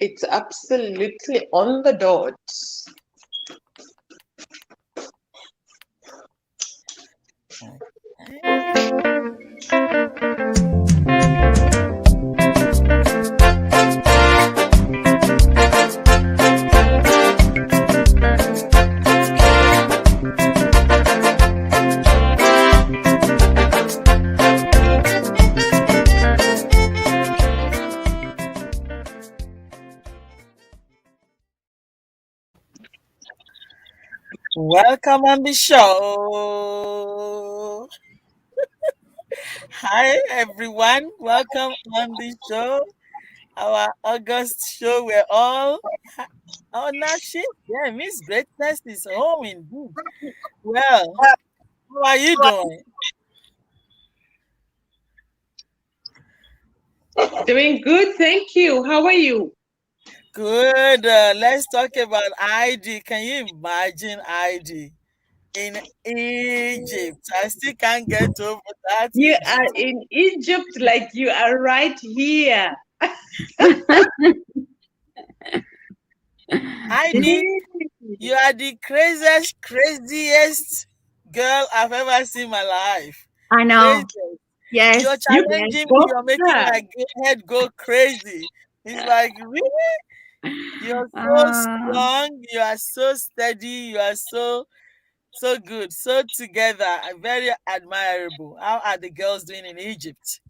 It's absolutely on the dot. Welcome on the show. Hi, everyone. Welcome on the show. Our August show. We're all on our shift. Yeah, Miss Greatness is home indeed. Well, how are you doing? Doing good, thank you. How are you? Good. Let's talk about ID. Can you imagine ID in Egypt? I still can't get over that You are Egypt. in Egypt, like you are right here. ID, you are the craziest girl I've ever seen in my life. I Crazy. know. You're Yes, You yes. challenging me. got You're making that. my head go crazy. It's like, really? You're so Uh, strong. You are so steady. You are so good. So together. Very admirable. How are the girls doing in Egypt?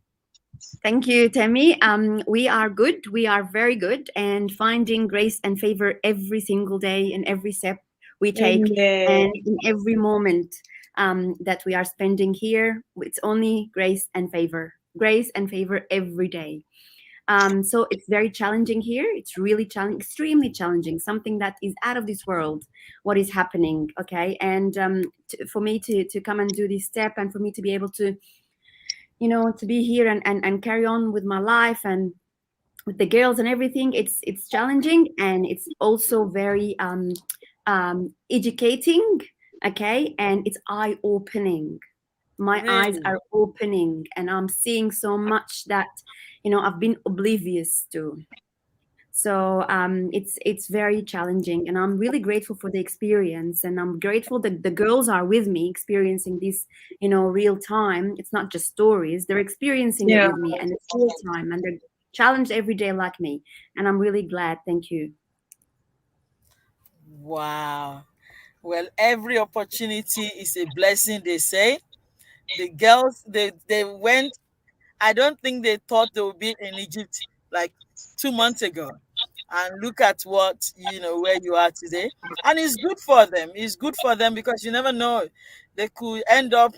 Thank you, Temi. We are good. We are very good, and finding grace and favor every single day in every step we take, Amen. and in every moment that we are spending here. It's only grace and favor. Grace and favor every day. So it's very challenging here. It's really challenging, extremely challenging. Something that is out of this world. What is happening? Okay, and for me to come and do this step, and for me to be able to, to be here and carry on with my life and with the girls and everything, it's challenging, and it's also very educating. Okay, and it's eye opening. My eyes Really? are opening, and I'm seeing so much that I've been oblivious to. So it's very challenging, and I'm really grateful for the experience, and I'm grateful that the girls are with me experiencing this, real time. It's not just stories; they're experiencing it Yeah. with me, and it's real time, and they're challenged every day like me, and I'm really glad. Thank you. Wow. Well, every opportunity is a blessing, they say. The girls, they went. I don't think they thought they would be in Egypt like 2 months ago. And look at what, where you are today. And it's good for them. It's good for them because you never know. They could end up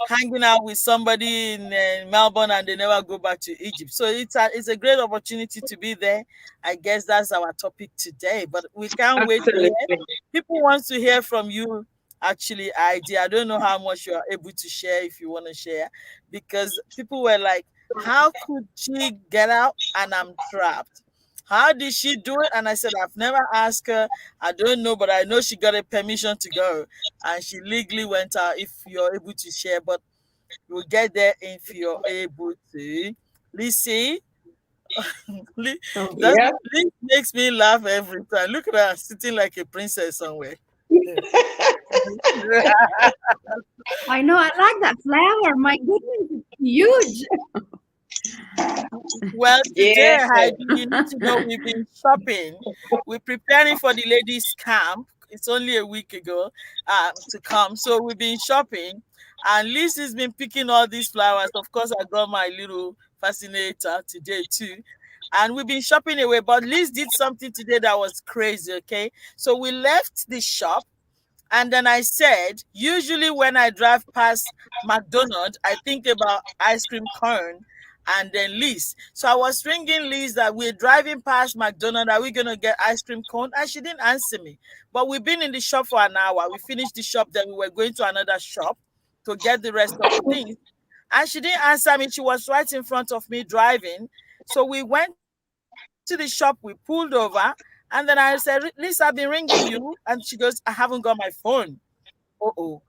hanging out with somebody in Melbourne and they never go back to Egypt. So it's a great opportunity to be there. I guess that's our topic today. But we can't wait to hear. Absolutely. People want to hear from you. Actually, I don't know how much you are able to share if you want to share, because people were like, "How could she get out and I'm trapped? How did she do it?" And I said, "I've never asked her. I don't know, but I know she got a permission to go, and she legally went out." If you're able to share, but you'll get there if you're able to. Lissy, Li- So that Yep. Liz makes me laugh every time. Look at her sitting like a princess somewhere. I know, I like that flower. My goodness, it's huge. Well, today, Yes. Heidi, you need to know we've been shopping. We're preparing for the ladies' camp. It's only a week ago to come. So we've been shopping. And Liz has been picking all these flowers. Of course, I got my little fascinator today, too. And we've been shopping away. But Liz did something today that was crazy, okay? So we left the shop. And then I said, usually when I drive past McDonald's, I think about ice cream cone and then Liz. So I was ringing Liz that we're driving past McDonald's. Are we going to get ice cream cone? And she didn't answer me. But we've been in the shop for an hour. We finished the shop, then we were going to another shop to get the rest of the things. And she didn't answer me. She was right in front of me driving. So we went to the shop, we pulled over, and then I said, Liz, I've been ringing you. And she goes, I haven't got my phone. Oh.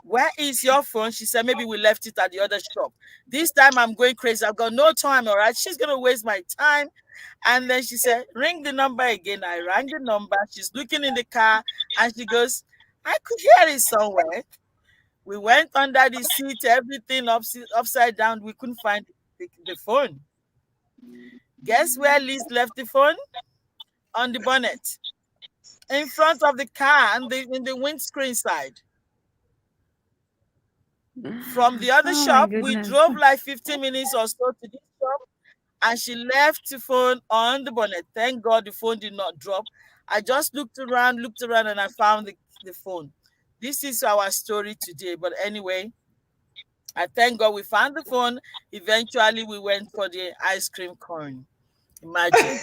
where is your phone? She said, maybe we left it at the other shop. This time I'm going crazy. I've got no time, all right? She's going to waste my time. And then she said, ring the number again. I rang the number. She's looking in the car and she goes, I could hear it somewhere. We went under the seat, everything upside down. We couldn't find the phone. Guess where Liz left the phone? On the bonnet. In front of the car and in the windscreen side. From the other shop, we drove like 15 minutes or so to this shop, and she left the phone on the bonnet. Thank God the phone did not drop. I just looked around, and I found the phone. This is our story today. But anyway, I thank God we found the phone. Eventually, we went for the ice cream cone. Imagine.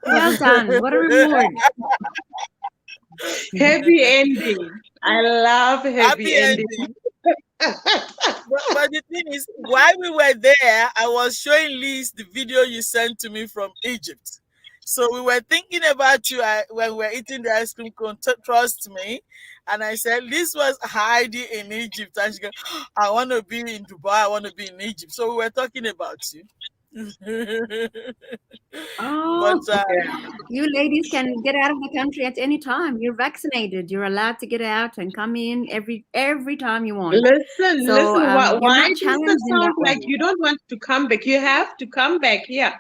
Well done. What a reward. Happy ending. I love happy ending. But the thing is, while we were there, I was showing Liz the video you sent to me from Egypt. So we were thinking about you when we were eating the ice cream cone, trust me. And I said, Liz was hiding in Egypt. And she goes, I want to be in Dubai. I want to be in Egypt. So we were talking about you. Oh, but, you ladies can get out of the country at any time. You're vaccinated. You're allowed to get out and come in every time you want. Listen, why does it sound like you don't want to come back? You have to come back here.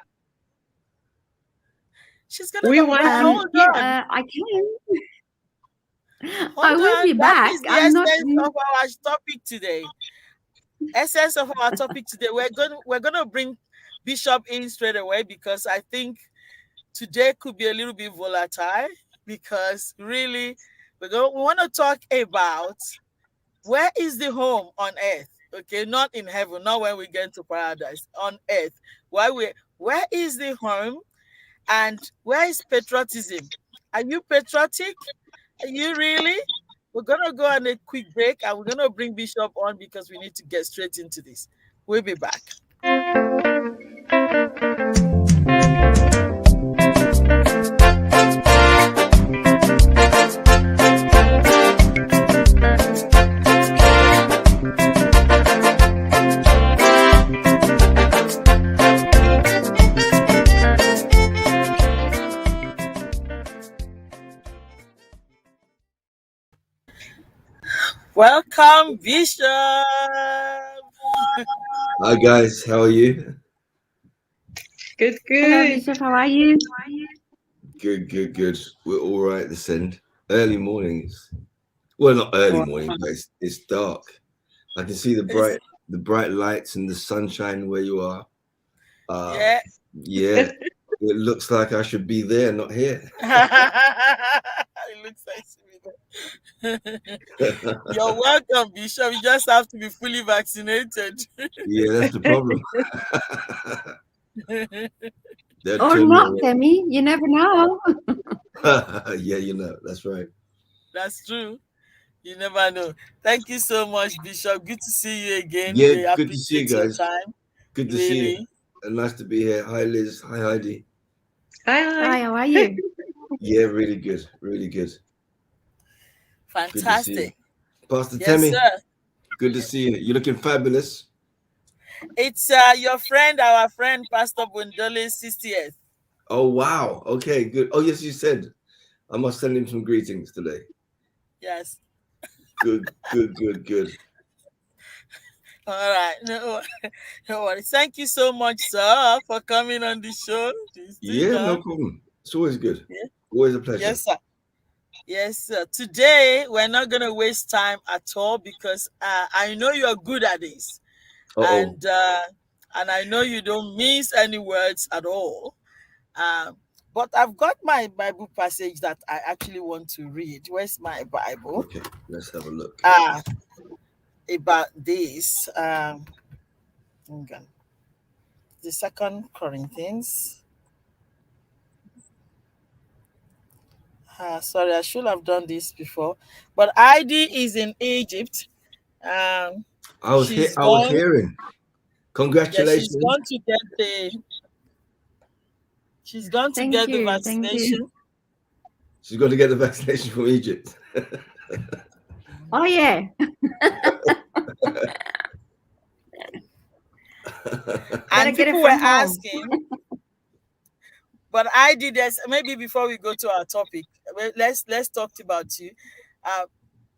She's gonna come back. Hold on. I can. I will be back. That is the essence of our topic today. Essence of our topic today. We're gonna bring Bishop in straight away because I think today could be a little bit volatile because really we want to talk about where is the home on earth, okay? Not in heaven, not when we get to paradise, on earth. Where is the home and where is patriotism? Are you patriotic? Are you really? We're going to go on a quick break and we're going to bring Bishop on because we need to get straight into this. We'll be back. Welcome, Bishop. Hi guys, how are you? Good. Hello, Bishop, how are you? Good. We're all right this end. Early mornings. Well, not early morning, but it's dark. I can see the bright lights and the sunshine where you are. Yeah. It looks like I should be there, not here. It looks like you're welcome, Bishop. You just have to be fully vaccinated. Yeah, that's the problem. Or not, Temi. You never know. Yeah, you know, that's right. That's true. You never know. Thank you so much, Bishop. Good to see you again. Yeah, good to see you guys. Time. Good to see you. And nice to be here. Hi, Liz. Hi, Heidi. Hi, how are you? Yeah, really good. Really good. Fantastic. Pastor Temi. Sir. Good to see you. You're looking fabulous. It's your friend, our friend, Pastor Bundole's 60th. Oh, wow. Okay, good. Oh, yes, you said. I must send him some greetings today. Yes. Good. All right. No worries. Thank you so much, sir, for coming on the show. No problem. It's always good. Yeah. Always a pleasure. Yes, sir. Yes, sir. Today, we're not going to waste time at all because I know you're good at this. And I know you don't miss any words at all. But I've got my Bible passage that I actually want to read. Where's my Bible? Okay, let's have a look. About this. The 2 Corinthians. Sorry, I should have done this before. But ID is in Egypt. I was hearing. Congratulations. Yeah, she's going to get the vaccination. She's going to get the vaccination from Egypt. Oh yeah. And people were asking, but I did this. Maybe before we go to our topic, let's talk about you.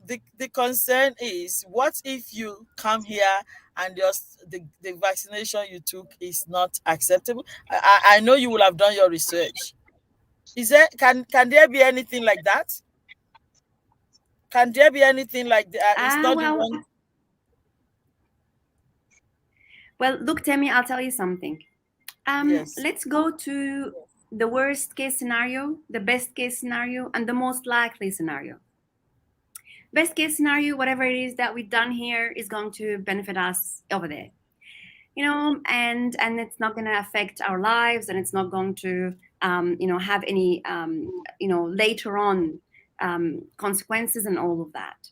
The concern is, what if you come here and just the vaccination you took is not acceptable? I know you will have done your research. Is there can there be anything like that? Can there be anything like that? It's not the one. Well, look, Temi, I'll tell you something. Yes. Let's go to the worst case scenario, the best case scenario, and the most likely scenario. Best case scenario, whatever it is that we've done here is going to benefit us over there, you know, and it's not going to affect our lives, and it's not going to, you know, have any, you know, later on consequences and all of that.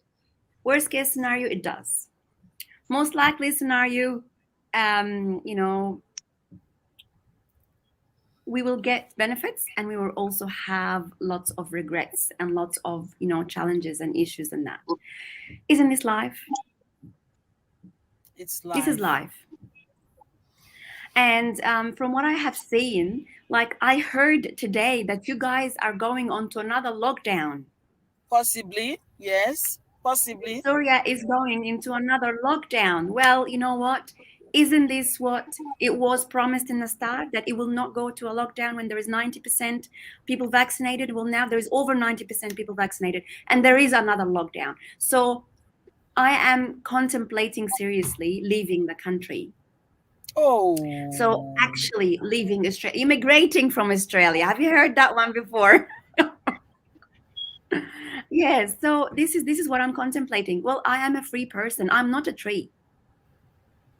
Worst case scenario, it does. Most likely scenario, you know, we will get benefits, and we will also have lots of regrets and lots of, you know, challenges and issues and that. Isn't this life? It's life. This is life. And from what I have seen, like I heard today that you guys are going on to another lockdown. Possibly, yes, possibly. Syria is going into another lockdown. Well, you know what? Isn't this what it was promised in the start, that it will not go to a lockdown when there is 90% people vaccinated? Well, now there is over 90% people vaccinated, and there is another lockdown. So I am contemplating seriously leaving the country. Oh. So actually leaving Australia, immigrating from Australia. Have you heard that one before? Yes. So this is what I'm contemplating. Well, I am a free person. I'm not a tree.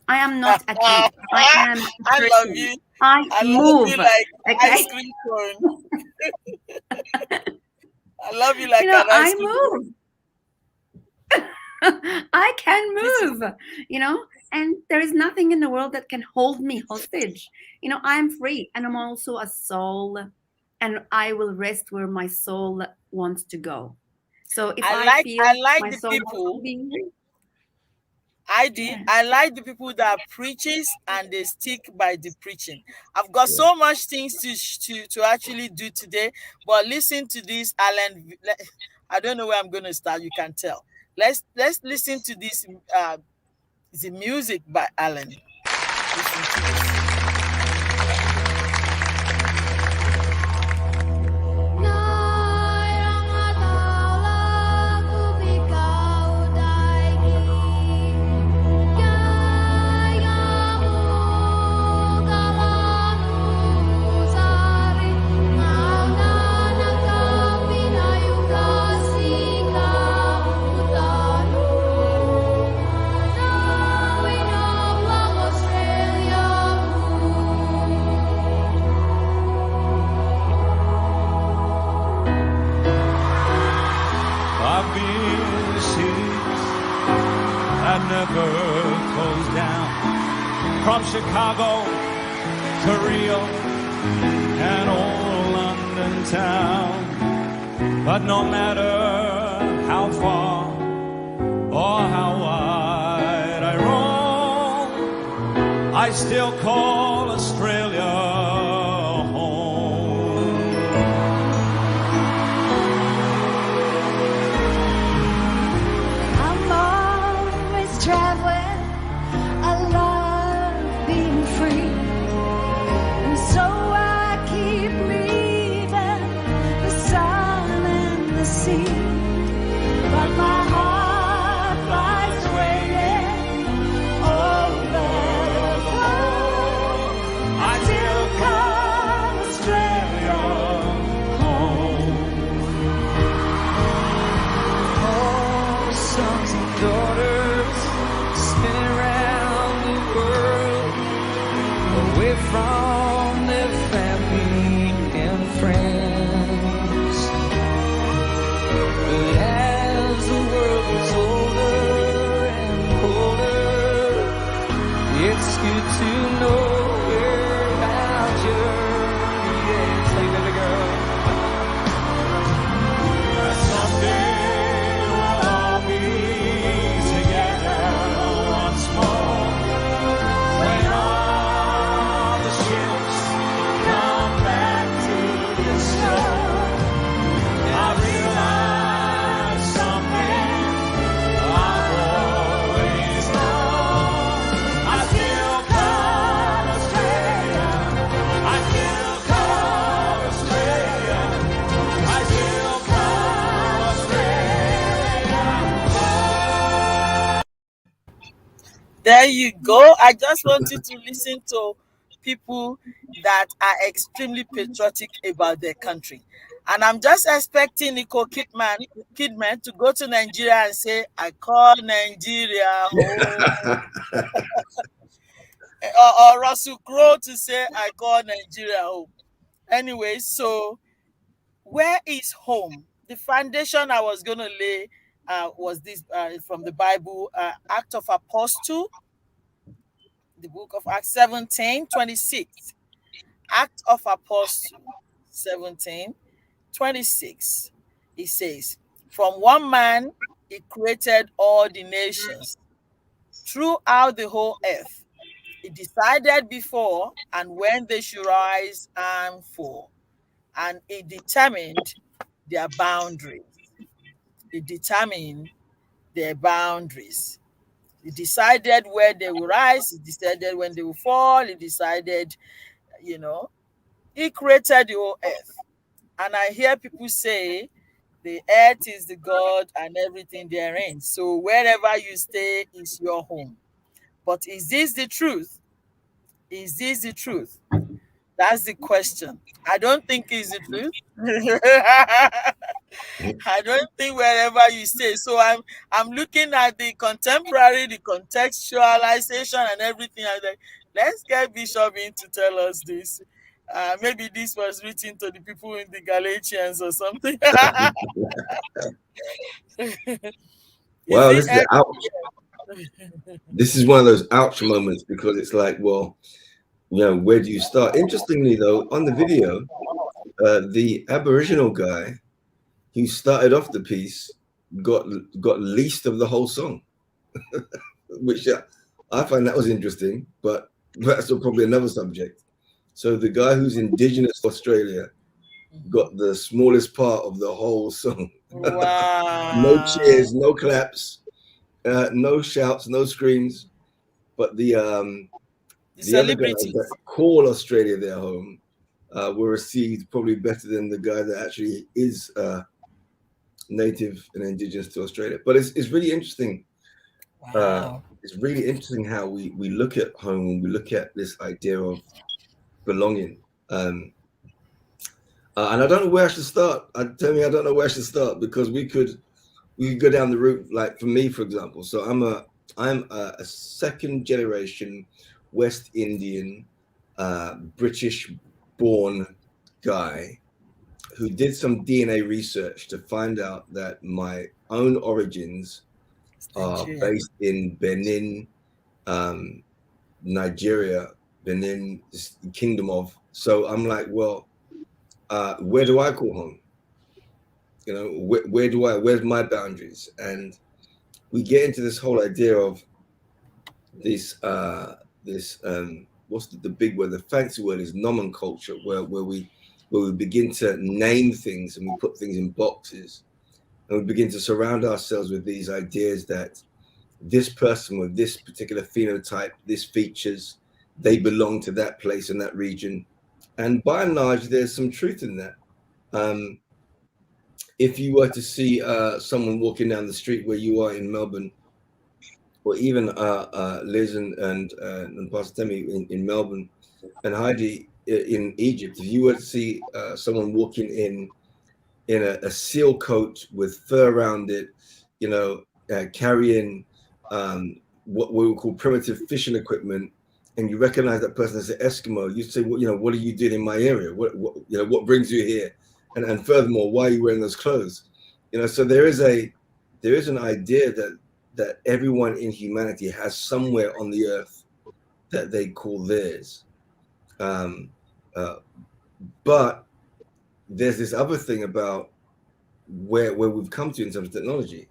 I am not a tree. I am a person. I love you. I love move. you like Okay? ice cream cone. I love you like, you know, an ice I cream move. I can move, you know, and there is nothing in the world that can hold me hostage. You know, I am free, and I'm also a soul, and I will rest where my soul wants to go. So if I feel like my the soul people. being free, I like the people that preaches and they stick by the preaching. I've got so much things to actually do today, but listen to this, Alan. I don't know where I'm going to start. You can tell. Let's listen to this. The music by Alan. Listen to this. Never closed down, from Chicago to Rio and old London town. But no matter how far or how wide I roam, I still call Australia There you go. I just want you to listen to people that are extremely patriotic about their country. And I'm just expecting Nicole Kidman to go to Nigeria and say, I call Nigeria home. or Russell Crowe to say, I call Nigeria home. Anyway, so where is home? The foundation I was going to lay was this from the Bible, Act of Apostle, the book of Acts 17:26. Act of Apostle 17:26. It says, from one man he created all the nations throughout the whole earth. He decided before and when they should rise and fall. And he determined their boundaries. He determined their boundaries. He decided where they will rise. He decided when they will fall. He decided, he created the whole earth. And I hear people say the earth is the God and everything therein. So wherever you stay is your home. But is this the truth? Is this the truth? That's the question. I don't think it's the truth. I don't think wherever you stay. So I'm looking at the contemporary, the contextualization and everything. I'm like, let's get Bishop in to tell us this. Maybe this was written to the people in the Galatians or something. Wow, this is ouch. This is one of those ouch moments because it's like, well, where do you start? Interestingly, though, on the video, the Aboriginal guy who started off the piece got least of the whole song, which I find that was interesting, but that's probably another subject. So the guy who's indigenous to Australia got the smallest part of the whole song. Wow. No cheers, no claps, no shouts, no screams, but the other guys that call Australia their home were received probably better than the guy that actually is native and indigenous to Australia. But it's really interesting. Wow. It's really interesting how we look at home and we look at this idea of belonging. And I don't know where I should start. Temi, I don't know where I should start because we could go down the route. Like for me, for example, so I'm a second generation West Indian, British born guy who did some DNA research to find out that my own origins are based in Benin, Nigeria, Benin, the kingdom of. So I'm like, well, where do I call home? Where's my boundaries? And we get into this whole idea of this what's the big word? The fancy word is nomenclature, where we begin to name things and we put things in boxes, and we begin to surround ourselves with these ideas that this person with this particular phenotype, this features, they belong to that place in that region. And by and large, there's some truth in that. If you were to see someone walking down the street where you are in Melbourne, or even Liz and Pastor Temi in Melbourne, and Heidi in Egypt, if you were to see someone walking in a seal coat with fur around it, carrying what we would call primitive fishing equipment, and you recognize that person as an Eskimo, you say, well, what are you doing in my area? What brings you here? And furthermore, why are you wearing those clothes? So there is an idea that everyone in humanity has somewhere on the earth that they call theirs. But there's this other thing about where we've come to in terms of technology.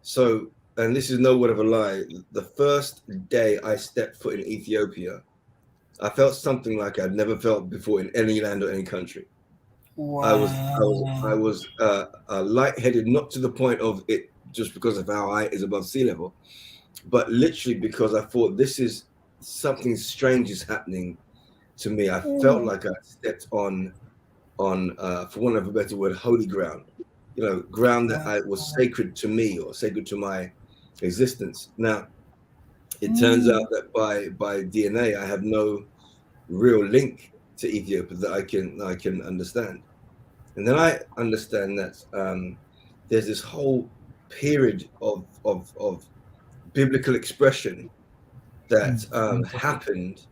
So, and this is no word of a lie, the first day I stepped foot in Ethiopia, I felt something like I'd never felt before in any land or any country. Wow. Lightheaded, not to the point of it just because of how high it is above sea level, but literally because I thought this is something strange is happening to me. I felt like I stepped on, for want of a better word, holy ground. Ground that was sacred to me or sacred to my existence. Now, it turns out that by DNA, I have no real link to Ethiopia that I can understand. And then I understand that there's this whole period of biblical expression that happened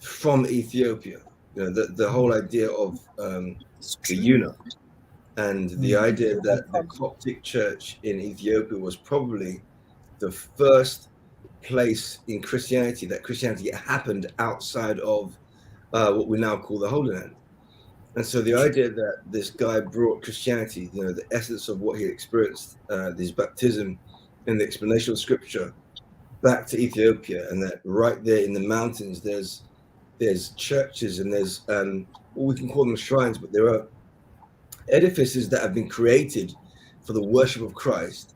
from Ethiopia. The whole idea of the eunuch and the idea that the Coptic church in Ethiopia was probably the first place in Christianity that Christianity happened outside of what we now call the Holy Land. And so the idea that this guy brought Christianity, the essence of what he experienced, his baptism and the explanation of scripture back to Ethiopia, and that right there in the mountains, there's churches and there's we can call them shrines, but there are edifices that have been created for the worship of Christ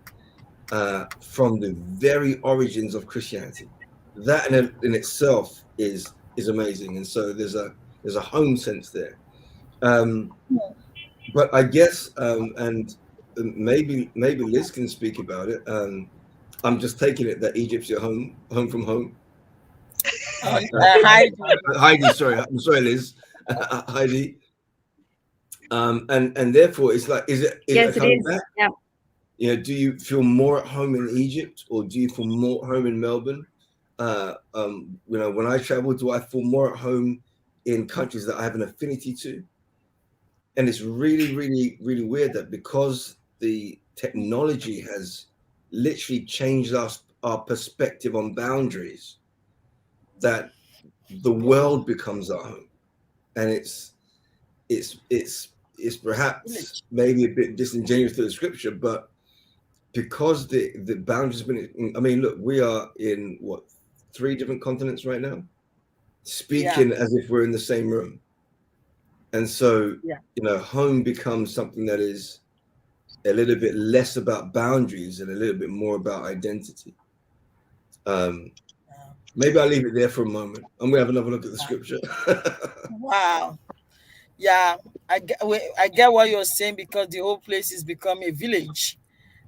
from the very origins of Christianity. That in itself is amazing, and so there's a home sense there. But I guess, and maybe Liz can speak about it. I'm just taking it that Egypt's your home from home. Heidi, sorry, I'm sorry, Liz. Heidi. And therefore, it's like, is it coming back? Yeah. Do you feel more at home in Egypt, or do you feel more at home in Melbourne? When I travel, do I feel more at home in countries that I have an affinity to? And it's really, really, really weird that because the technology has literally changed our perspective on boundaries, that the world becomes our home. And it's perhaps maybe a bit disingenuous to the scripture, but because the boundaries have been, I mean, look, we are in 3 different continents right now, speaking as if we're in the same room. And so, home becomes something that is a little bit less about boundaries and a little bit more about identity. Maybe I'll leave it there for a moment. I'm gonna have another look at the scripture. Wow. Yeah, I get what you're saying, because the whole place has become a village,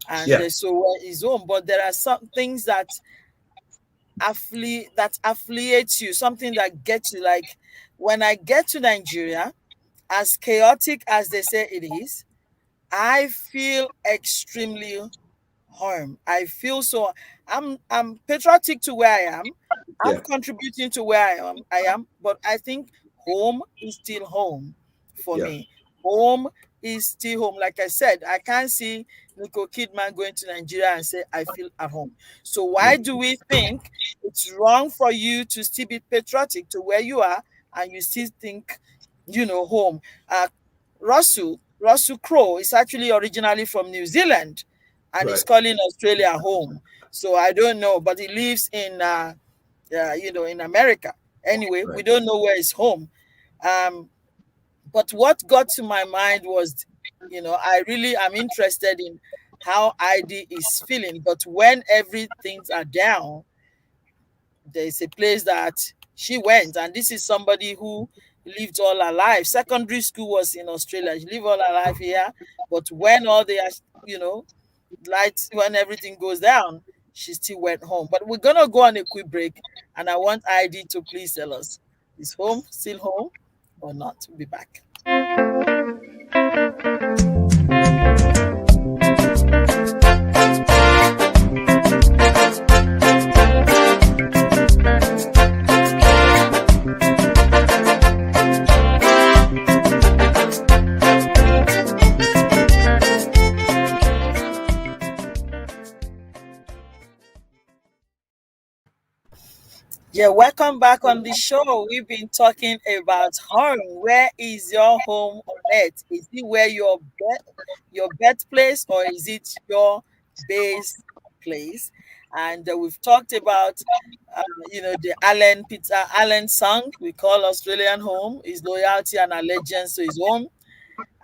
and so where is home. But there are some things that affiliates you, something that gets you. Like when I get to Nigeria, as chaotic as they say it is, I feel extremely home. I feel so. I'm patriotic to where I am. I'm contributing to where I am, but I think home is still home for me. Home is still home. Like I said, I can't see Nicole Kidman going to Nigeria and say, I feel at home. So why do we think it's wrong for you to still be patriotic to where you are and you still think, home? Russell Crowe is actually originally from New Zealand, and he's calling Australia home. So I don't know, but he lives in in America. Anyway, we don't know where his home. But what got to my mind was, I really am interested in how ID is feeling. But when everything's are down, there's a place that she went, and this is somebody who lived all her life. Secondary school was in Australia. She lived all her life here, but when all the lights, when everything goes down, she still went home. But we're gonna go on a quick break, and I want ID to please tell us, is home still home or not? We'll be back. Yeah, welcome back on the show. We've been talking about home. Where is your home on earth? Is it where your birthplace, or is it your base place? And we've talked about, the Peter Allen song we call Australian home, his loyalty and allegiance to his home.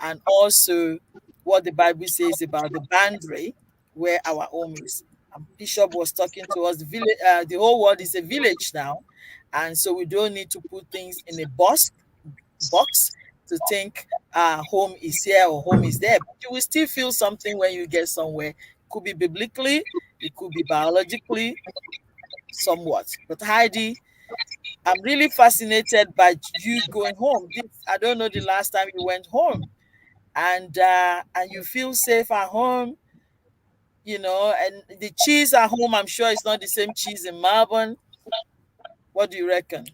and also what the Bible says about the boundary where our home is. Bishop was talking to us. The whole world is a village now, and so we don't need to put things in a box to think home is here or home is there. But you will still feel something when you get somewhere. It could be biblically, it could be biologically, somewhat. But Heidi, I'm really fascinated by you going home. I don't know the last time you went home, and you feel safe at home, you know, and the cheese at home, I'm sure it's not the same cheese in Melbourne. What do you reckon?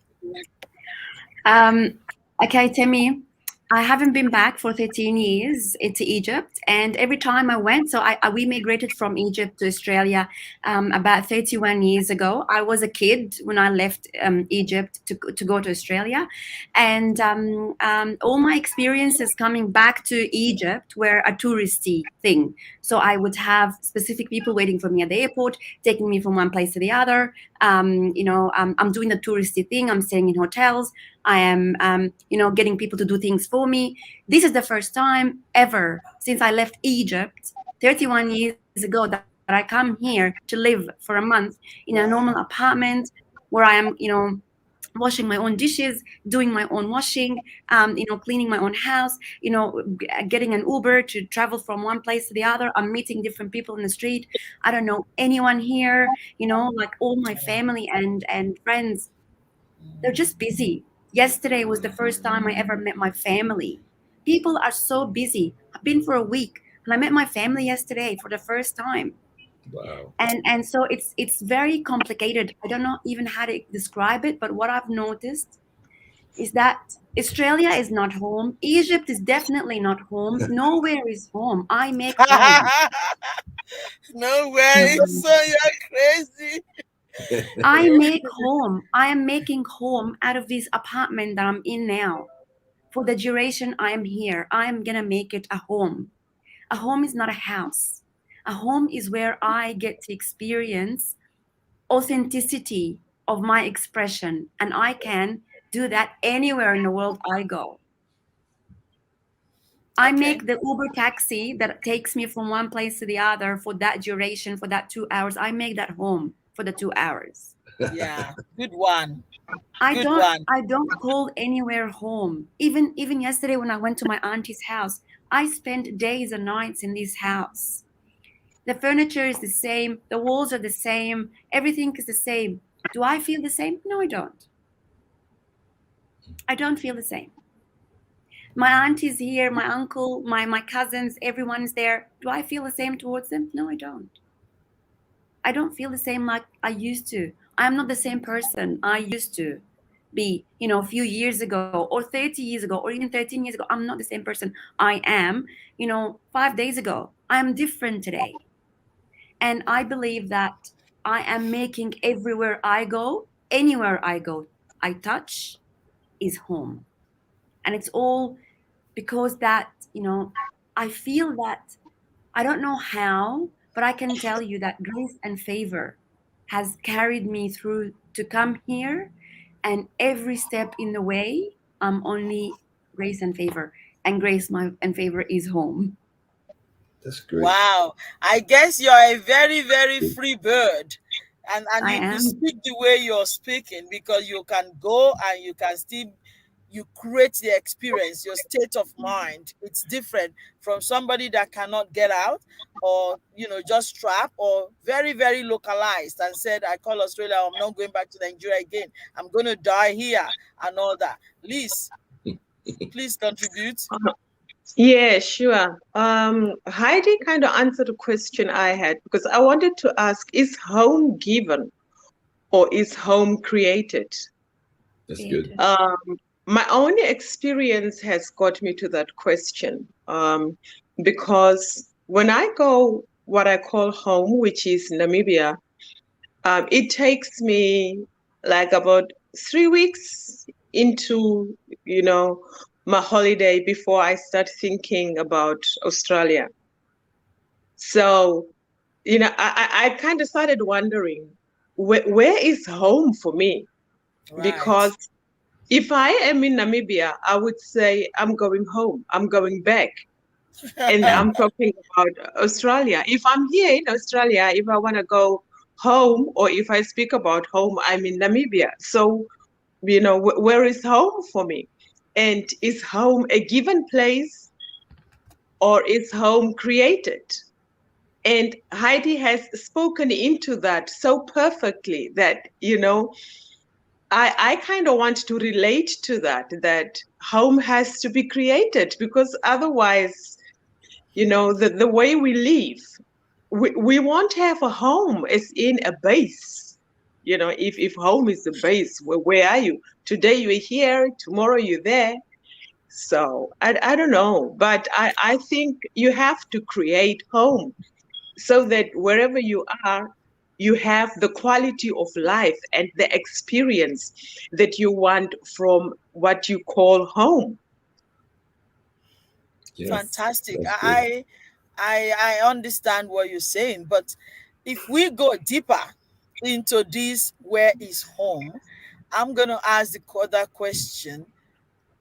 Okay, Temi, I haven't been back for 13 years into Egypt, and every time I went, so we migrated from Egypt to Australia about 31 years ago. I was a kid when I left Egypt to go to Australia, and all my experiences coming back to Egypt were a touristy thing. So I would have specific people waiting for me at the airport, taking me from one place to the other. I'm doing the touristy thing. I'm staying in hotels. I am, getting people to do things for me. This is the first time ever since I left Egypt 31 years ago that I come here to live for a month in a normal apartment where I am, washing my own dishes, doing my own washing, cleaning my own house, getting an Uber to travel from one place to the other. I'm meeting different people in the street. I don't know anyone here, like all my family and friends, they're just busy. Yesterday was the first time I ever met my family. People are so busy. I've been for a week and I met my family yesterday for the first time. Wow. And so it's very complicated. I don't know even how to describe it, but what I've noticed is that Australia is not home. Egypt is definitely not home. Nowhere is home. I make home. No way. So you're crazy. I make home. I am making home out of this apartment that I'm in now. For the duration I am here, I am going to make it a home. A home is not a house. A home is where I get to experience authenticity of my expression, and I can do that anywhere in the world I go. I make the Uber taxi that takes me from one place to the other for that duration, for that 2 hours. I make that home for the 2 hours. Yeah, good one. I don't call anywhere home. Even yesterday when I went to my auntie's house, I spent days and nights in this house. The furniture is the same, the walls are the same, everything is the same. Do I feel the same? No, I don't. I don't feel the same. My aunt is here, my uncle, my cousins, everyone's there. Do I feel the same towards them? No, I don't. I don't feel the same like I used to. I'm not the same person I used to be, a few years ago or 30 years ago or even 13 years ago. I'm not the same person I am, 5 days ago. I'm different today. And I believe that I am making everywhere I go, anywhere I go, I touch is home. And it's all because that, I feel that, I don't know how, but I can tell you that grace and favor has carried me through to come here. And every step in the way, I'm only grace and favor. And grace and favor is home. That's great. Wow. I guess you're a very, very free bird. And you speak the way you're speaking, because you can go and you can still, you create the experience, your state of mind. It's different from somebody that cannot get out or, just trapped or very, very localized and said, I call Australia, I'm not going back to Nigeria again. I'm going to die here and all that. Liz, please contribute. Yeah, sure. Heidi kind of answered the question I had, because I wanted to ask, is home given or is home created? That's good. My own experience has got me to that question, because when I go what I call home, which is Namibia, it takes me like about 3 weeks into, my holiday before I start thinking about Australia. So, I kind of started wondering, where is home for me? Right. Because If I am in Namibia, I would say I'm going home. I'm going back. And I'm talking about Australia. If I'm here in Australia, if I want to go home, or if I speak about home, I'm in Namibia. So, where is home for me? And is home a given place, or is home created? And Heidi has spoken into that so perfectly that, I kind of want to relate to that home has to be created, because otherwise, the way we live, we won't have a home as in a base. If home is the base, where are you? Today you're here, tomorrow you're there. So I don't know, but I think you have to create home so that wherever you are, you have the quality of life and the experience that you want from what you call home. Yeah, Fantastic. that's good. I understand what you're saying, but if we go deeper into this, where is home? I'm gonna ask the other question.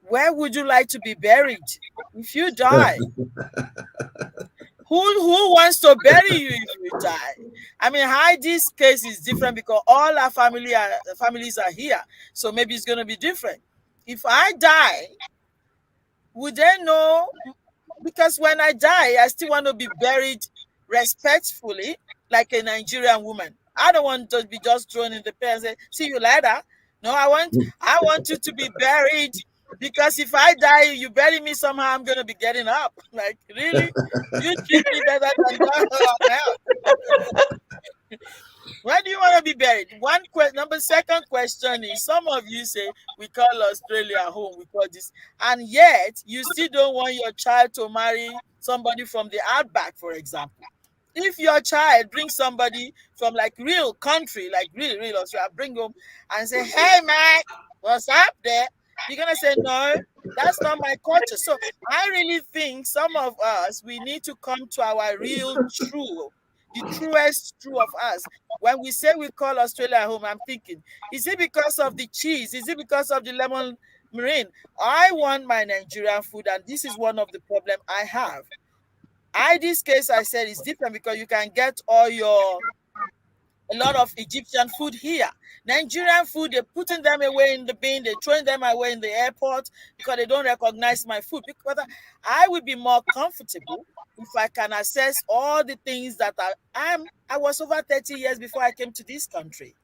Where would you like to be buried if you die? Who wants to bury you if you die? I mean, Heidi's case is different because all our families are here, so maybe it's gonna be different. If I die, would they know? Because when I die, I still want to be buried respectfully, like a Nigerian woman. I don't want to be just thrown in the pit and say, "See you later." No, I want you to be buried, because if I die, you bury me somehow, I'm gonna be getting up. Like, really? You treat me better than that on earth. Where do you want to be buried? One question. Number second question is: some of you say we call Australia home, we call this, and yet you still don't want your child to marry somebody from the outback, for example. If your child brings somebody from like real country, like real Australia, bring home and say, "Hey, man, what's up there?" You're gonna say, "No, that's not my culture." So I really think some of us, we need to come to our real true, the truest true of us. When we say we call Australia home, I'm thinking, is it because of the cheese? Is it because of the lemon marine? I want my Nigerian food, and this is one of the problem I have. This case I said is different because you can get a lot of Egyptian food here. Nigerian food, they're putting them away in the bin, they're throwing them away in the airport because they don't recognize my food. Because I would be more comfortable if I can access all the things that I was over 30 years before I came to this country.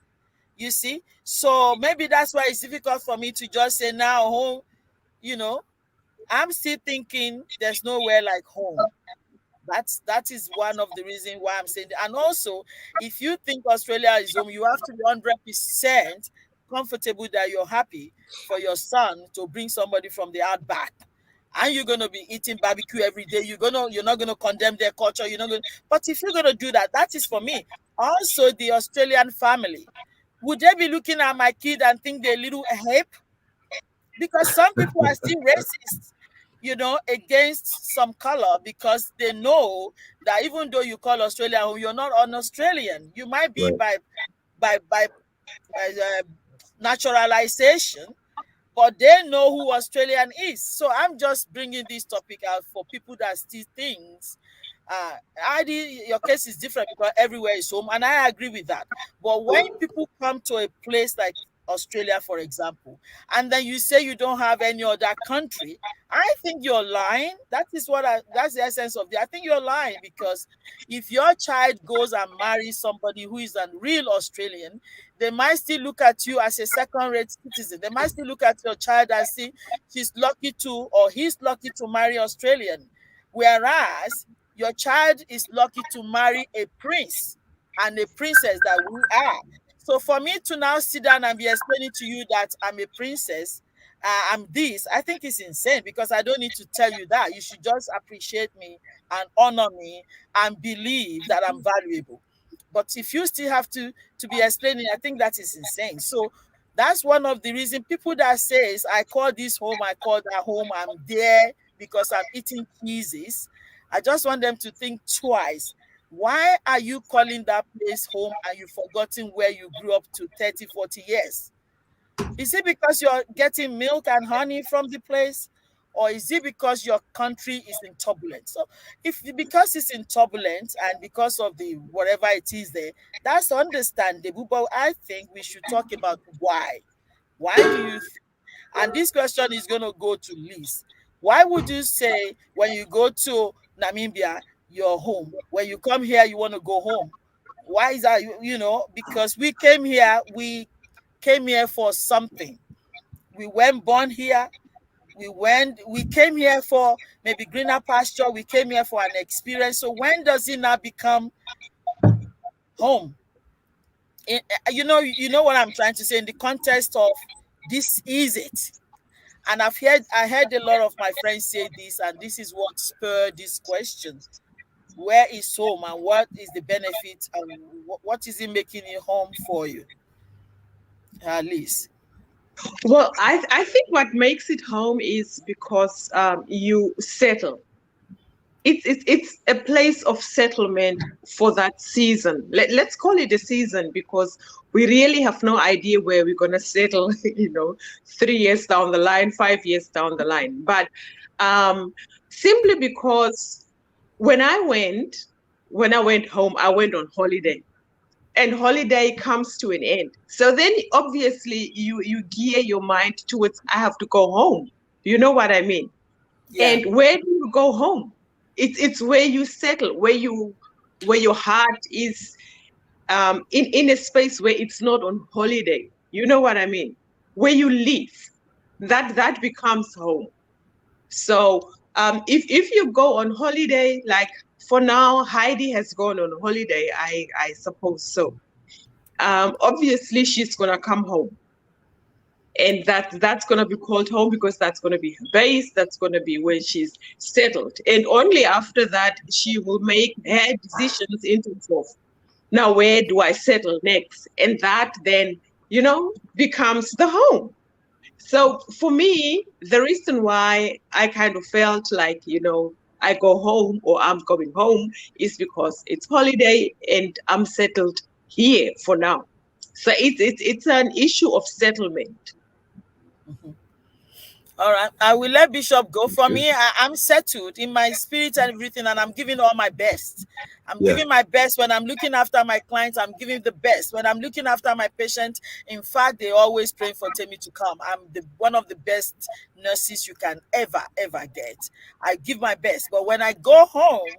You see? So maybe that's why it's difficult for me to just say now home, you know. I'm still thinking there's nowhere like home. That is one of the reasons why I'm saying that. And also, if you think Australia is home, you have to be 100% comfortable that you're happy for your son to bring somebody from the outback. And you're gonna be eating barbecue every day. You're not gonna condemn their culture. You're not gonna. But if you're gonna do that, that is for me. Also, the Australian family, would they be looking at my kid and think they're a little ape? Because some people are still racist, against some color, because they know that even though you call Australia home, you're not an Australian. You might be Right. by naturalization, but they know who Australian is. So I'm just bringing this topic out for people that still thinks. Your case is different because everywhere is home, and I agree with that. But when people come to a place like Australia, for example, and then you say you don't have any other country, I think you're lying. That's the essence of it. I think you're lying, because if your child goes and marries somebody who is a real Australian, they might still look at you as a second-rate citizen. They might still look at your child and see she's lucky to, or he's lucky to marry Australian. Whereas your child is lucky to marry a prince and a princess that we are. So for me to now sit down and be explaining to you that I'm a princess, I'm this, I think it's insane, because I don't need to tell you that. You should just appreciate me and honor me and believe that I'm valuable. But if you still have to be explaining, I think that is insane. So that's one of the reasons people that says I call this home, I call that home, I'm there because I'm eating cheeses. I just want them to think twice. Why are you calling that place home and you've forgotten where you grew up to 30, 40 years? Is it because you're getting milk and honey from the place? Or is it because your country is in turbulence? So if because it's in turbulence and because of the whatever it is there, that's understandable. But I think we should talk about why. Why do you think? And this question is going to go to Liz. Why would you say when you go to Namibia, you're home? When you come here, you want to go home? Why is that? Because we came here for something. We weren't born here. We came here for maybe greener pasture. We came here for an experience. So when does it now become home? You know what I'm trying to say in the context of this is it. And I heard a lot of my friends say this, and this is what spurred this question. Where is home and what is the benefit and what is it making it home for you? Liz. Well, I think what makes it home is because you settle. It's a place of settlement for that season. Let's call it a season because we really have no idea where we're going to settle, 3 years down the line, 5 years down the line. But simply because when I went home, I went on holiday. And holiday comes to an end. So then obviously you gear your mind towards I have to go home. You know what I mean? Yeah. And where do you go home? It's where you settle, where your heart is in a space where it's not on holiday. You know what I mean? Where you live, that becomes home. So if you go on holiday, like for now, Heidi has gone on holiday, I suppose so. Obviously she's gonna come home, and that's gonna be called home because that's gonna be her base. That's gonna be where she's settled, and only after that she will make her decisions in terms of now where do I settle next, and that then becomes the home. So for me, the reason why I kind of felt like, I go home or I'm going home is because it's holiday and I'm settled here for now. So it's an issue of settlement. Mhm. All right. I will let Bishop go. For Okay. me, I'm settled in my spirit and everything, and I'm giving all my best. I'm Yeah. giving my best when I'm looking after my clients. I'm giving the best when I'm looking after my patient. In fact, they always pray for Temi to come. I'm one of the best nurses you can ever get. I give my best, but when I go home,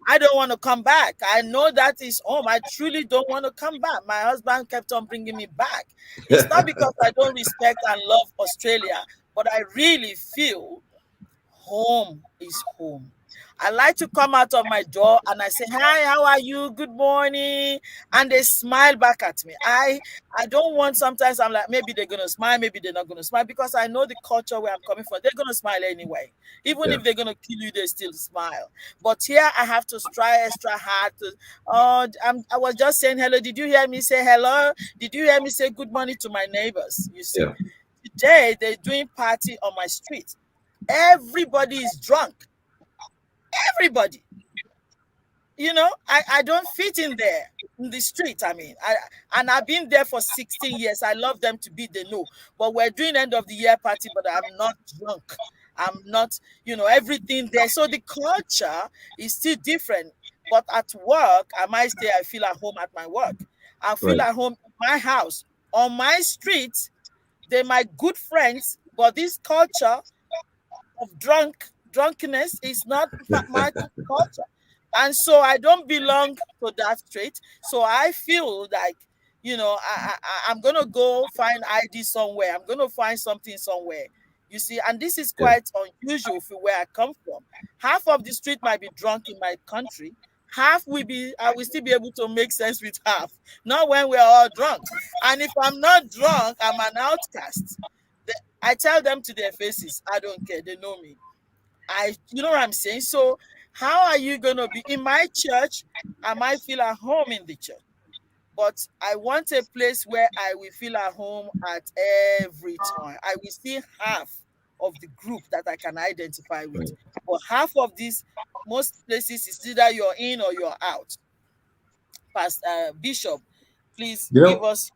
I don't want to come back. I know that is home. I truly don't want to come back. My husband kept on bringing me back. It's not because I don't respect and love Australia, but I really feel home is home. I like to come out of my door and I say, "Hi, how are you? Good morning." And they smile back at me. I don't want, sometimes I'm like, maybe they're gonna smile, maybe they're not gonna smile, because I know the culture where I'm coming from. They're gonna smile anyway. Even Yeah. if they're gonna kill you, they still smile. But here I have to try extra hard to I was just saying hello. Did you hear me say hello? Did you hear me say good morning to my neighbors? You see. Yeah. Today they're doing party on my street. Everybody is drunk. Everybody. I don't fit in there in the street. I mean, and I've been there for 16 years. I love them to be, they know. But we're doing end of the year party, but I'm not drunk. I'm not, everything there. So the culture is still different. But at work, I might stay, I feel at home at my work. I feel Right. at home in my house. On my street, they're my good friends, but this culture of drunkenness is not my culture, and so I don't belong to that street. So I feel like, I'm gonna go find ID somewhere. I'm gonna find something somewhere. You see, and this is Yeah. quite unusual for where I come from. Half of the street might be drunk in my country. Half will be, I will still be able to make sense with half. Not when we're all drunk. And if I'm not drunk, I'm an outcast. I tell them to their faces, I don't care. They know me. You know what I'm saying? So, how are you going to be in my church? I might feel at home in the church, but I want a place where I will feel at home at every time. I will see half of the group that I can identify with, Right. but half of these, most places, is either you're in or you're out. Pastor Bishop, please You give know, us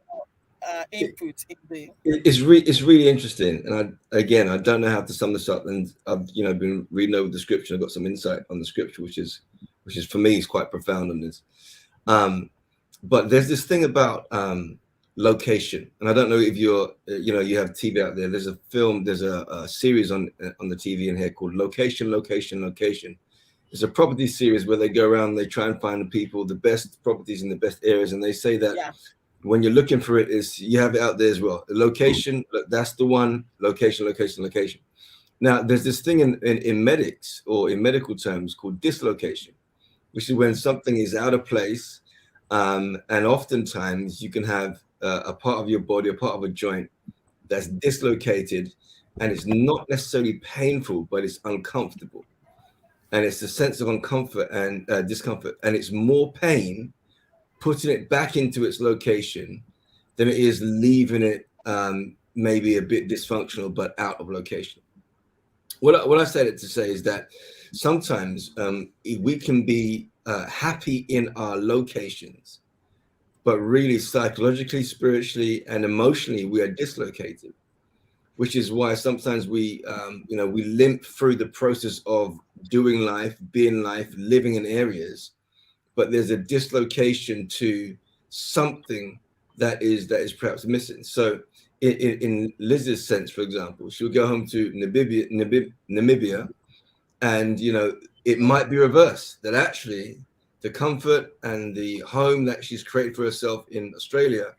input in the. It's really interesting, and I don't know how to sum this up, and I've been reading over the scripture. I've got some insight on the scripture, which is for me is quite profound on this. But there's this thing about location, and I don't know if you're you have TV out there. There's a film, there's a series on the TV in here called Location. It's a property series where they go around, they try and find the people, the best properties in the best areas, and they say that when you're looking for it, is you have it out there as well. The location, that's the one. Location. Now, there's this thing in medics or in medical terms called dislocation, which is when something is out of place, and oftentimes you can have a part of your body, a part of a joint that's dislocated, and it's not necessarily painful, but it's uncomfortable. And it's a sense of uncomfort and discomfort, and it's more pain putting it back into its location than it is leaving it maybe a bit dysfunctional but out of location. What I said it to say is that sometimes we can be happy in our locations, but really psychologically, spiritually, and emotionally we are dislocated, which is why sometimes we limp through the process of doing life, being life, living in areas, but there's a dislocation to something that is perhaps missing. So in Liz's sense, for example, she'll go home to Namibia, and it might be reversed, that actually the comfort and the home that she's created for herself in Australia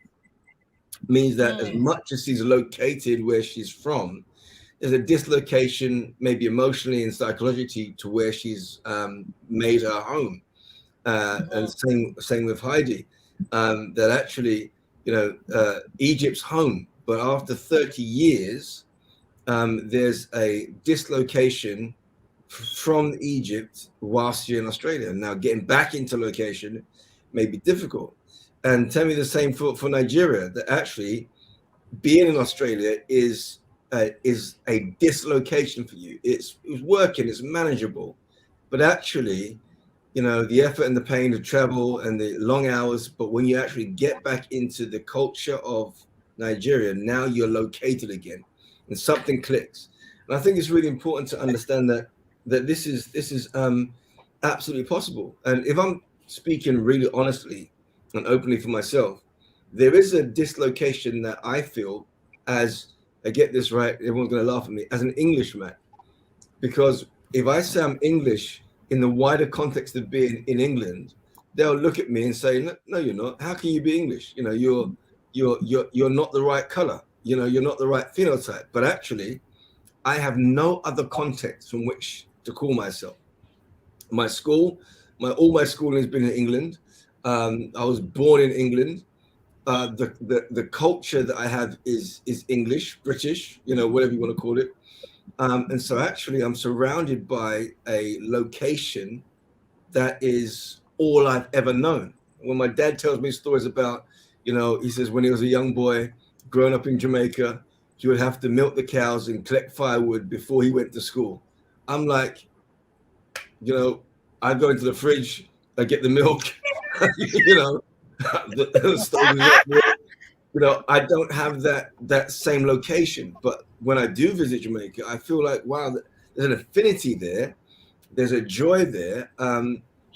means that as much as she's located where she's from, there's a dislocation, maybe emotionally and psychologically, to where she's made her home. And same with Heidi, that actually, Egypt's home, but after 30 years, there's a dislocation from Egypt whilst you're in Australia. Now, getting back into location may be difficult. And tell me the same for Nigeria, that actually being in Australia is a dislocation for you. It's working, it's manageable, but actually, the effort and the pain to travel and the long hours, but when you actually get back into the culture of Nigeria, now you're located again and something clicks. And I think it's really important to understand that this is absolutely possible. And if I'm speaking really honestly and openly for myself, there is a dislocation that I feel as, I get this right, everyone's going to laugh at me, as an Englishman. Because if I say I'm English in the wider context of being in England, they'll look at me and say, no, you're not. How can you be English? You're not the right color. You're not the right phenotype. But actually, I have no other context from which to call myself. All my schooling has been in England. I was born in England. The culture that I have is English, British, whatever you want to call it. And so actually I'm surrounded by a location that is all I've ever known. When my dad tells me stories about, he says when he was a young boy growing up in Jamaica, he would have to milk the cows and collect firewood before he went to school. I'm like, I go into the fridge, I get the milk, the stove is up. I don't have that same location, but when I do visit Jamaica, I feel like, wow, there's an affinity there, there's a joy there.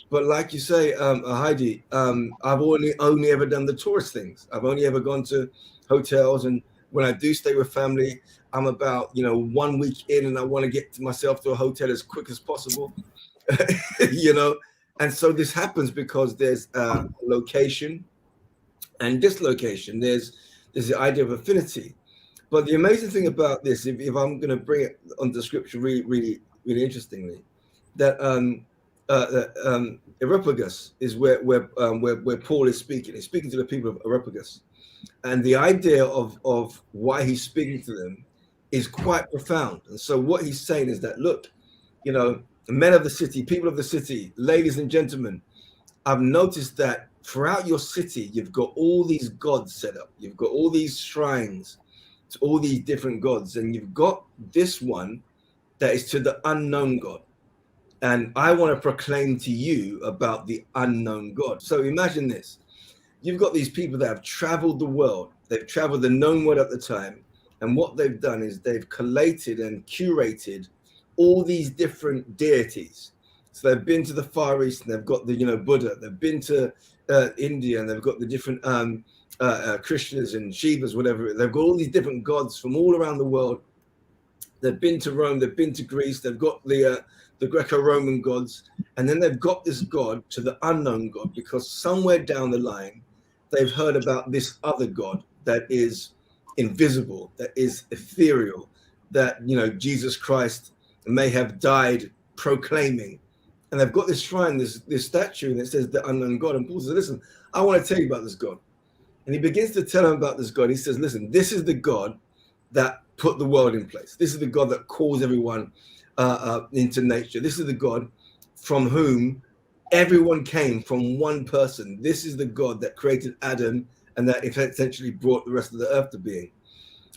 But like you say, Heidi, I've only ever done the tourist things. I've only ever gone to hotels, and when I do stay with family, I'm about 1 week in, and I want to get myself to a hotel as quick as possible. And so this happens because there's location and dislocation. There's the idea of affinity. But the amazing thing about this, if I'm going to bring it onto scripture really, really, really interestingly, that Areopagus is where Paul is speaking. He's speaking to the people of Areopagus. And the idea of why he's speaking to them is quite profound. And so what he's saying is that, look, men of the city, people of the city, ladies and gentlemen, I've noticed that throughout your city, you've got all these gods set up. You've got all these shrines to all these different gods. And you've got this one that is to the unknown God. And I want to proclaim to you about the unknown God. So imagine this. You've got these people that have traveled the world. They've traveled the known world at the time. And what they've done is they've collated and curated all these different deities. So they've been to the Far East and they've got the, Buddha. They've been to India and they've got the different Krishnas and Shivas, whatever. They've got all these different gods from all around the world. They've been to Rome. They've been to Greece. They've got the Greco-Roman gods. And then they've got this god to the unknown god, because somewhere down the line, they've heard about this other god that is invisible, that is ethereal, that, Jesus Christ may have died proclaiming. And they've got this shrine, this statue, and it says the unknown God. And Paul says, listen, I want to tell you about this God. And he begins to tell him about this God. He says, listen, this is the God that put the world in place. This is the God that calls everyone into nature. This is the God from whom everyone came, from one person. This is the God that created Adam and that essentially brought the rest of the earth to being.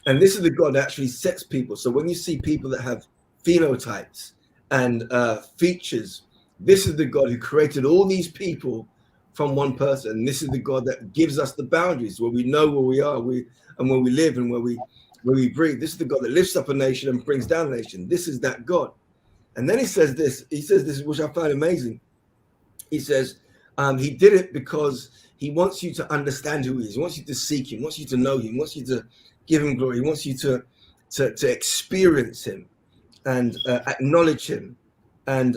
And this is the God that actually sets people. So when you see people that have phenotypes and features, this is the God who created all these people from one person. And this is the God that gives us the boundaries where we know where we are, and where we live and where we breathe. This is the God that lifts up a nation and brings down a nation. This is that God. And then he says this, which I find amazing. He says, he did it because he wants you to understand who he is. He wants you to seek him, wants you to know him, wants you to give him glory. He wants you to experience him and acknowledge him. And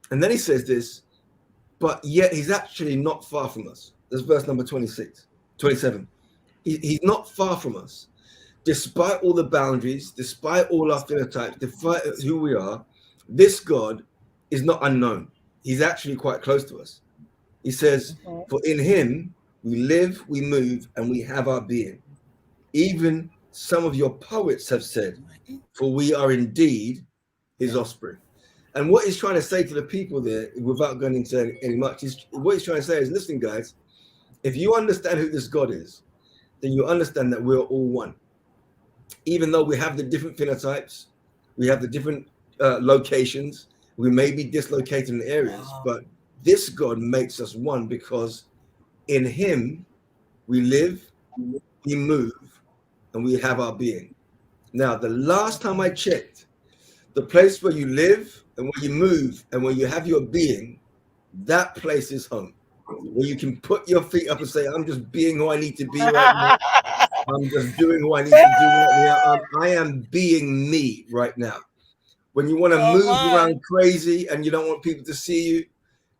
then he says this, but yet he's actually not far from us. That's verse number 27. He's not far from us. Despite all the boundaries, despite all our phenotypes, despite who we are, this God is not unknown. He's actually quite close to us. He says, for in him we live, we move, and we have our being. Even some of your poets have said, for we are indeed his offspring. And what he's trying to say to the people there, without going into any much, what he's trying to say is, listen, guys, if you understand who this God is, then you understand that we're all one. Even though we have the different phenotypes, we have the different locations, we may be dislocated in areas, but this God makes us one, because in him we live, we move, and we have our being. Now, the last time I checked, the place where you live and where you move and where you have your being, that place is home. Where you can put your feet up and say, I'm just being who I need to be right now. I'm just doing who I need to do right now. I am being me right now. When you want to move around crazy and you don't want people to see you,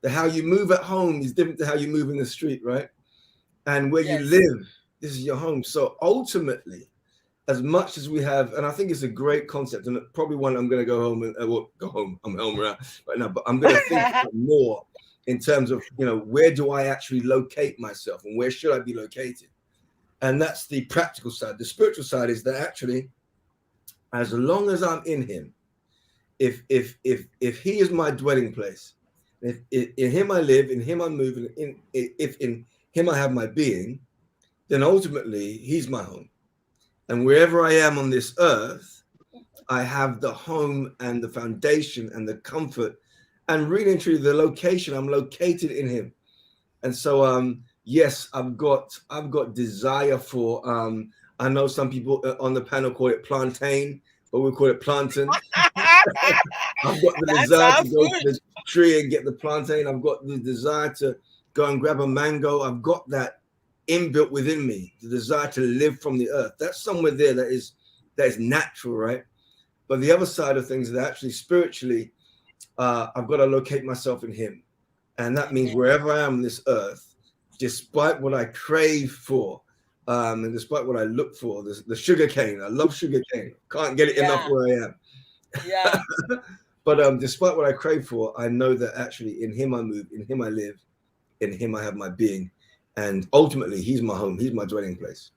how you move at home is different to how you move in the street, right? And where you live, this is your home. So ultimately, as much as we have, and I think it's a great concept, and probably one I'm going to go home and go home. I'm home right now, but I'm going to think more in terms of, where do I actually locate myself and where should I be located? And that's the practical side. The spiritual side is that actually, as long as I'm in him, if he is my dwelling place, if in him I live, in him I move, and if in him I have my being, then ultimately he's my home. And wherever I am on this earth, I have the home and the foundation and the comfort and really and truly the location. I'm located in him. And so, yes, I've got desire for, I know some people on the panel call it plantain, but we call it plantain. I've got the desire to go to the tree and get the plantain. I've got the desire to go and grab a mango. I've got that inbuilt within me, the desire to live from the earth. That's somewhere there that is natural, right? But the other side of things is that actually spiritually, I've got to locate myself in him. And that means wherever I am on this earth, despite what I crave for, and despite what I look for, the sugar cane, I love sugar cane. Can't get it enough where I am. Yeah. But despite what I crave for, I know that actually in him I move, in him I live, in him I have my being. And ultimately, he's my home. He's my dwelling place.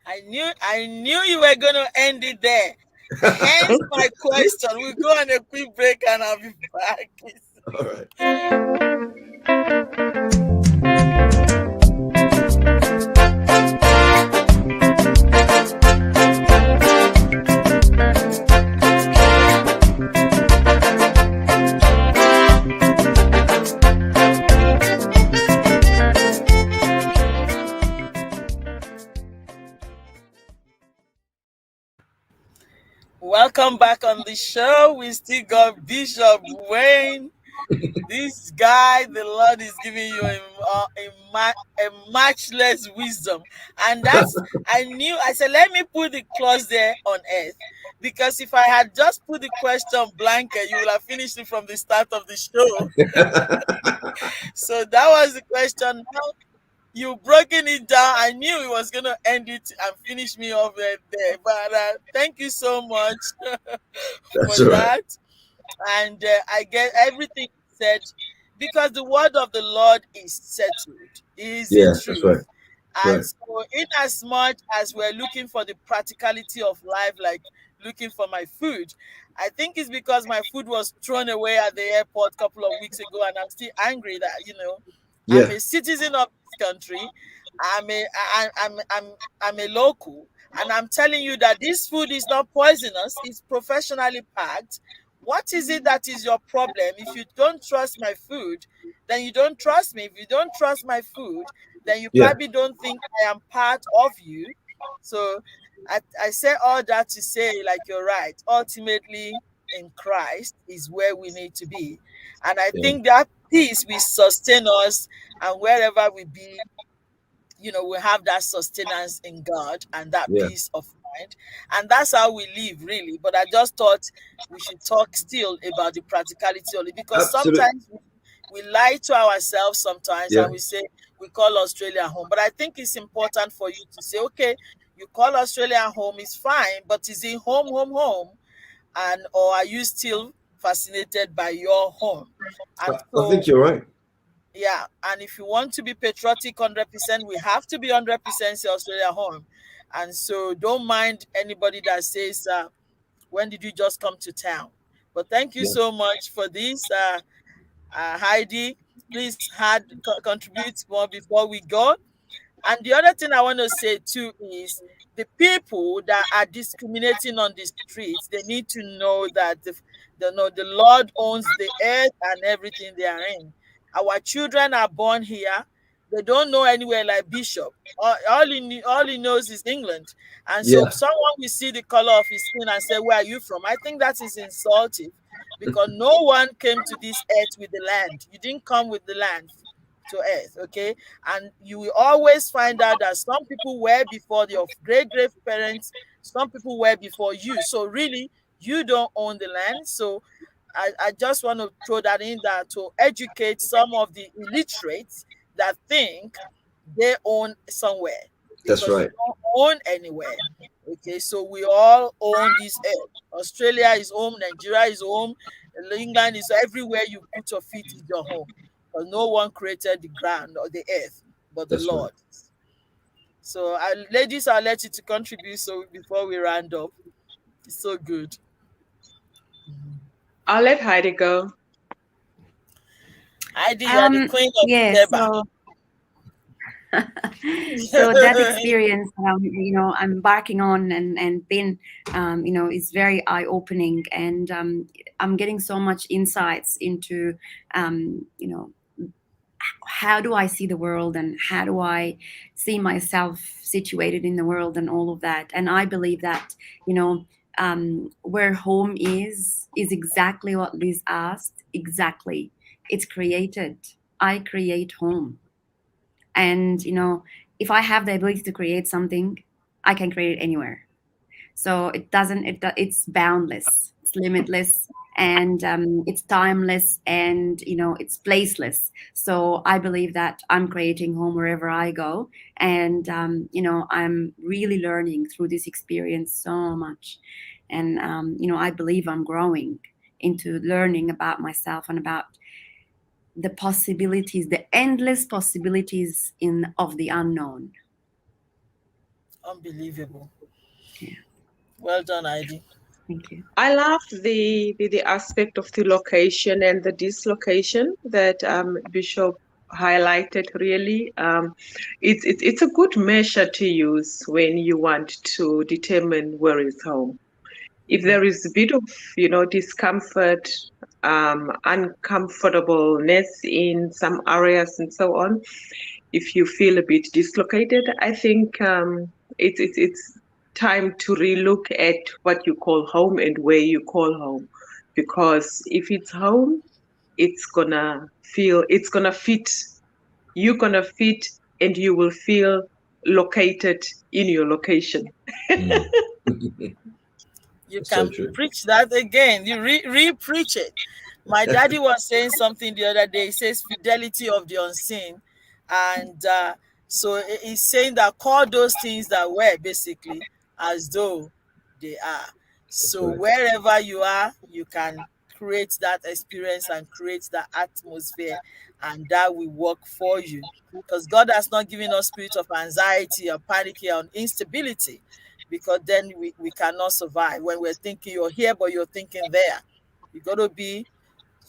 I knew you were going to end it there. Hence my question. We'll go on a quick break and I'll be back. All right. Welcome back on the show. We still got Bishop Wayne. This guy, the Lord is giving you a matchless wisdom. And that's, I said, let me put the clause there on earth. Because if I had just put the question blanket, you would have finished it from the start of the show. So that was the question. Now you broken it down. I knew it was going to end it and finish me off there. But thank you so much That's for all right. that. And I get everything said because the word of the Lord is settled, is the Yeah, that's right. truth. That's And right. so, in as much as we're looking for the practicality of life, like looking for my food, I think it's because my food was thrown away at the airport a couple of weeks ago, and I'm still angry that I'm Yeah, a citizen of this country. I'm a I, I'm a local, and I'm telling you that this food is not poisonous. It's professionally packed. What is it that is your problem? If you don't trust my food, then you don't trust me. If you don't trust my food, then you yeah, probably don't think I am part of you. So I say all that to say, like, you're right. Ultimately, in Christ is where we need to be. And I yeah, think that peace will sustain us, and wherever we be, we have that sustenance in God and that yeah. peace of mind. And that's how we live, really. But I just thought we should talk still about the practicality of it, because Absolutely. sometimes we lie to ourselves sometimes, Yeah, and we say we call Australia home. But I think it's important for you to say, okay, you call Australia home is fine, but is it home, home, home? And or are you still fascinated by your home? And I think so, you're right. yeah, and if you want to be patriotic 100%, we have to be 100% say Australia home. And so don't mind anybody that says, when did you just come to town? But thank you Yeah, so much for this, Heidi. Please contribute more before we go. And the other thing I want to say too is the people that are discriminating on the streets, they need to know that the Lord owns the earth and everything they are in. Our children are born here. They don't know anywhere like Bishop. All he knows is England. And so yeah. someone will see the color of his skin and say, where are you from? I think that is insulting, because no one came to this earth with the land. You didn't come with the land to earth, okay? And you will always find out that some people were before your great great parents, some people were before you. So really, you don't own the land. So I just want to throw that in there to educate some of the illiterates that think they own somewhere, That's because you right. don't own anywhere. Okay, so we all own this earth. Australia is home, Nigeria is home, England is everywhere you put your feet is your home. Because no one created the ground or the earth but the That's right. Lord. So, ladies, I'll let you to contribute. So before we round up, it's so good. I'll let Heidi go. Heidi, you're the queen of Yeah, Teba. so that experience, I'm embarking on and been, is very eye opening, and I'm getting so much insights into, how do I see the world, and how do I see myself situated in the world, and all of that. And I believe that, where home is exactly what Liz asked. Exactly, it's created. I create home. And if I have the ability to create something, I can create it anywhere. So it's boundless, it's limitless, and it's timeless, and it's placeless. So I believe that I'm creating home wherever I go. And I'm really learning through this experience so much. And I believe I'm growing into learning about myself and about the possibilities, the endless possibilities of the unknown. Unbelievable. Yeah, Well done, Heidi. thank you. I loved the aspect of the location and the dislocation that Bishop highlighted. Really, it's a good measure to use when you want to determine where is home. If there is a bit of discomfort, uncomfortableness in some areas and so on, if you feel a bit dislocated, I think it's time to relook at what you call home and where you call home. Because if it's home, it's gonna fit. You're gonna fit and you will feel located in your location. Mm. You So can true. preach that again. You re-preach it. My daddy was saying something the other day. He says fidelity of the unseen, and so he's saying that call those things that were basically as though they are. That's So right. wherever you are, you can create that experience and create that atmosphere, and that will work for you. Because God has not given us spirit of anxiety or panic or instability, because then we cannot survive when we're thinking you're here but you're thinking there. You got to be,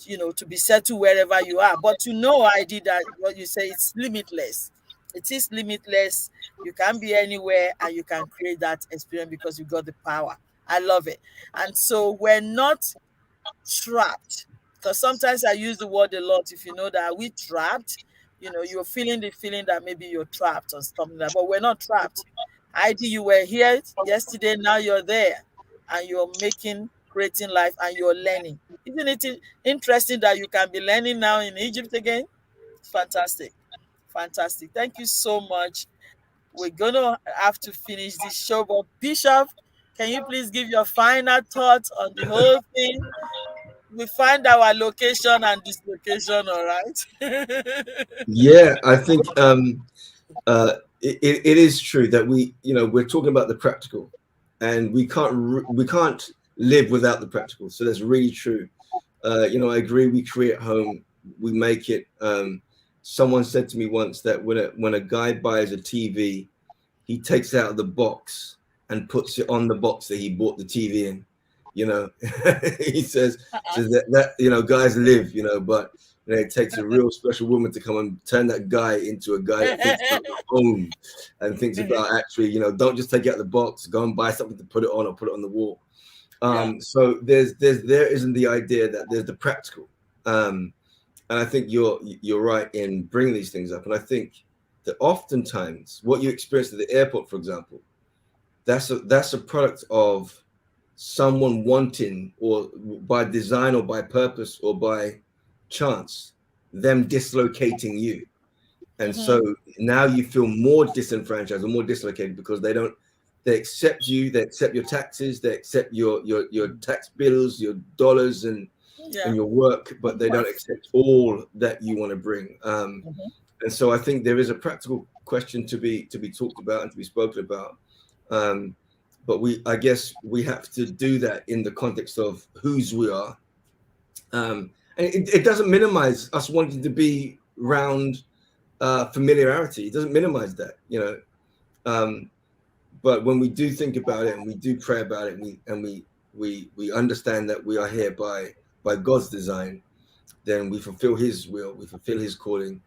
to be settled wherever you are. But I did that. What you say, it's limitless. It is limitless. You can be anywhere and you can create that experience because you got the power. I love it. And so we're not trapped, because sometimes I use the word a lot. If you know that we trapped, you're feeling the feeling that maybe you're trapped or something like that, but we're not trapped. ID, you were here yesterday, now you're there, and you're creating life, and you're learning. Isn't it interesting that you can be learning now in Egypt again? It's fantastic. Fantastic. Thank you so much. We're gonna have to finish this show, but Bishop, can you please give your final thoughts on the whole thing? We find our location and dislocation, all right? Yeah, I think it is true that we're talking about the practical, and we can't live without the practical. So that's really true. I agree. We create home, we make it. Someone said to me once that when a guy buys a TV, he takes it out of the box and puts it on the box that he bought the TV in. He says that guys live, but it takes a real special woman to come and turn that guy into a guy that thinks about the home and thinks about actually, don't just take it out of the box, go and buy something to put it on or put it on the wall. So there isn't the idea that there's the practical. And I think you're right in bringing these things up. And I think that oftentimes what you experience at the airport, for example, that's a product of someone wanting, or by design or by purpose or by chance, them dislocating you. And so now you feel more disenfranchised or more dislocated because they accept you, they accept your taxes, they accept your tax bills, your dollars and your work, but they don't accept all that you want to bring. And so I think there is a practical question to be talked about and to be spoken about. But I guess we have to do that in the context of whose we are. And it doesn't minimize us wanting to be around familiarity. It doesn't minimize that, but when we do think about it and we do pray about it, and we understand that we are here by God's design, then we fulfill His will, we fulfill His calling,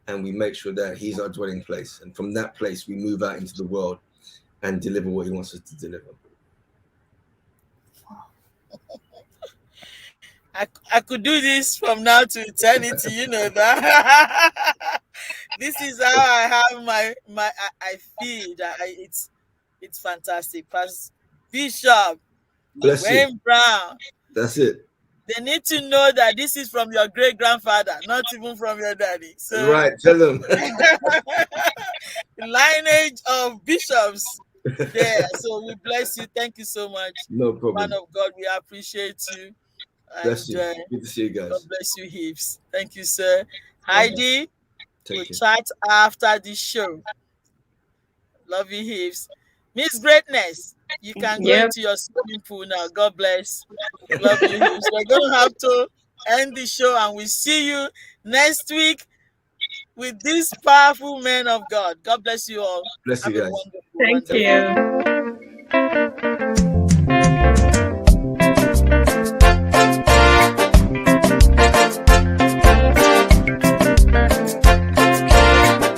and we make sure that He's our dwelling place. And from that place, we move out into the world and deliver what He wants us to deliver. I could do this from now to eternity, you know that. This is how I have I feel that it's fantastic. Pastor Bishop Bless Wayne you. Brown. That's it. They need to know that this is from your great grandfather, not even from your daddy. So Right, tell them. lineage of bishops there. So we bless you. Thank you so much. No problem. Man of God, we appreciate you. Bless And you. Good to see you guys. God bless you, heaps. Thank you, sir. Heidi, we'll care. chat after the show. Love you, heaps. Miss Greatness, you can go into your swimming pool now. God bless. Love you, heaps. We're going to have to end the show, and we see you next week with these powerful men of God. God bless you all. Bless you guys. Thank you.